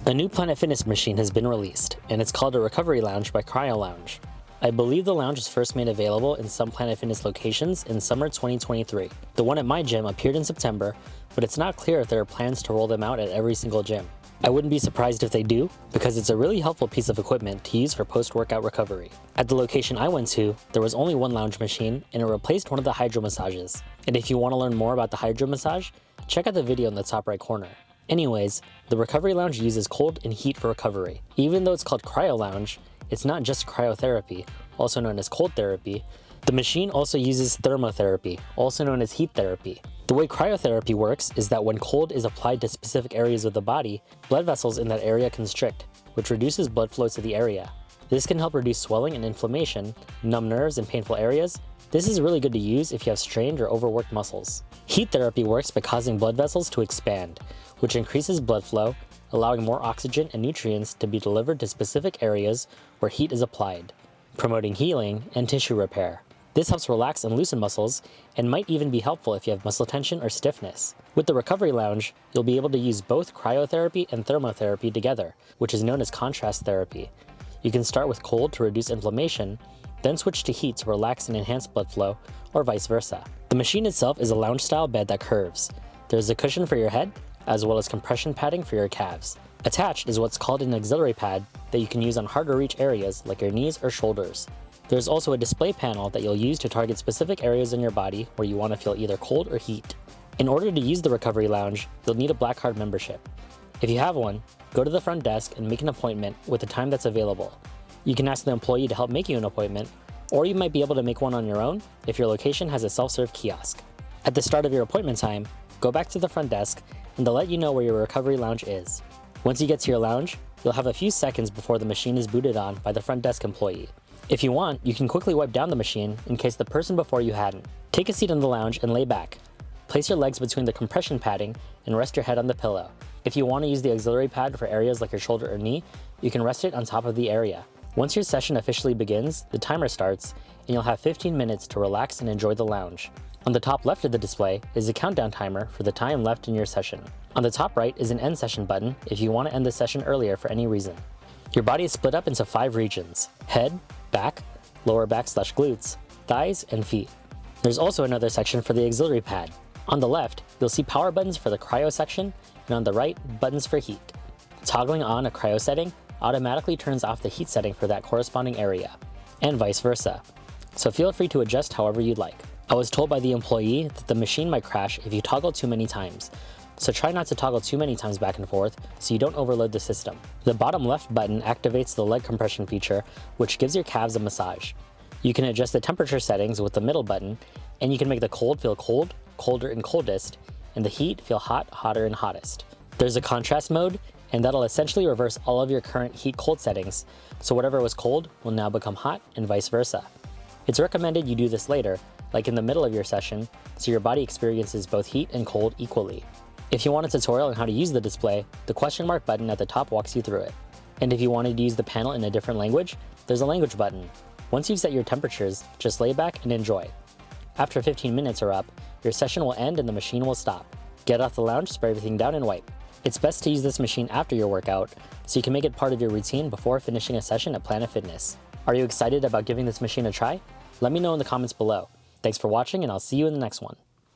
A new Planet Fitness machine has been released, and it's called a Recovery Lounge by CryoLounge. I believe the lounge was first made available in some Planet Fitness locations in summer 2023. The one at my gym appeared in September, but it's not clear if there are plans to roll them out at every single gym. I wouldn't be surprised if they do, because it's a really helpful piece of equipment to use for post-workout recovery. At the location I went to, there was only one lounge machine, and it replaced one of the hydro massages. And if you want to learn more about the hydro massage, check out the video in the top right corner. Anyways, the Recovery Lounge uses cold and heat for recovery. Even though it's called CryoLounge, it's not just cryotherapy, also known as cold therapy. The machine also uses thermotherapy, also known as heat therapy. The way cryotherapy works is that when cold is applied to specific areas of the body, blood vessels in that area constrict, which reduces blood flow to the area. This can help reduce swelling and inflammation, numb nerves and painful areas. This is really good to use if you have strained or overworked muscles. Heat therapy works by causing blood vessels to expand, which increases blood flow, allowing more oxygen and nutrients to be delivered to specific areas where heat is applied, promoting healing and tissue repair. This helps relax and loosen muscles, and might even be helpful if you have muscle tension or stiffness. With the Recovery Lounge, you'll be able to use both cryotherapy and thermotherapy together, which is known as contrast therapy. You can start with cold to reduce inflammation, then switch to heat to relax and enhance blood flow, or vice versa. The machine itself is a lounge-style bed that curves. There's a cushion for your head, as well as compression padding for your calves. Attached is what's called an auxiliary pad that you can use on harder-to-reach areas like your knees or shoulders. There's also a display panel that you'll use to target specific areas in your body where you want to feel either cold or heat. In order to use the Recovery Lounge, you'll need a BLACK CARD membership. If you have one, go to the front desk and make an appointment with the time that's available. You can ask the employee to help make you an appointment, or you might be able to make one on your own if your location has a self-serve kiosk. At the start of your appointment time, go back to the front desk and they'll let you know where your Recovery Lounge is. Once you get to your lounge, you'll have a few seconds before the machine is booted on by the front desk employee. If you want, you can quickly wipe down the machine in case the person before you hadn't. Take a seat on the lounge and lay back. Place your legs between the compression padding and rest your head on the pillow. If you want to use the auxiliary pad for areas like your shoulder or knee, you can rest it on top of the area. Once your session officially begins, the timer starts, and you'll have 15 minutes to relax and enjoy the lounge. On the top left of the display is a countdown timer for the time left in your session. On the top right is an end session button if you want to end the session earlier for any reason. Your body is split up into 5 regions: head, back, lower back/glutes, thighs, and feet. There's also another section for the auxiliary pad. On the left, you'll see power buttons for the cryo section, and on the right, buttons for heat. Toggling on a cryo setting automatically turns off the heat setting for that corresponding area, and vice versa. So feel free to adjust however you'd like. I was told by the employee that the machine might crash if you toggle too many times, so try not to toggle too many times back and forth so you don't overload the system. The bottom left button activates the leg compression feature, which gives your calves a massage. You can adjust the temperature settings with the middle button, and you can make the cold feel cold, colder, and coldest, and the heat feel hot, hotter, and hottest. There's a contrast mode, and that'll essentially reverse all of your current heat-cold settings, so whatever was cold will now become hot, and vice versa. It's recommended you do this later, like in the middle of your session, so your body experiences both heat and cold equally. If you want a tutorial on how to use the display, the question mark button at the top walks you through it. And if you wanted to use the panel in a different language, there's a language button. Once you've set your temperatures, just lay back and enjoy. After 15 minutes are up, your session will end and the machine will stop. Get off the lounge, spray everything down, and wipe. It's best to use this machine after your workout, so you can make it part of your routine before finishing a session at Planet Fitness. Are you excited about giving this machine a try? Let me know in the comments below. Thanks for watching, and I'll see you in the next one.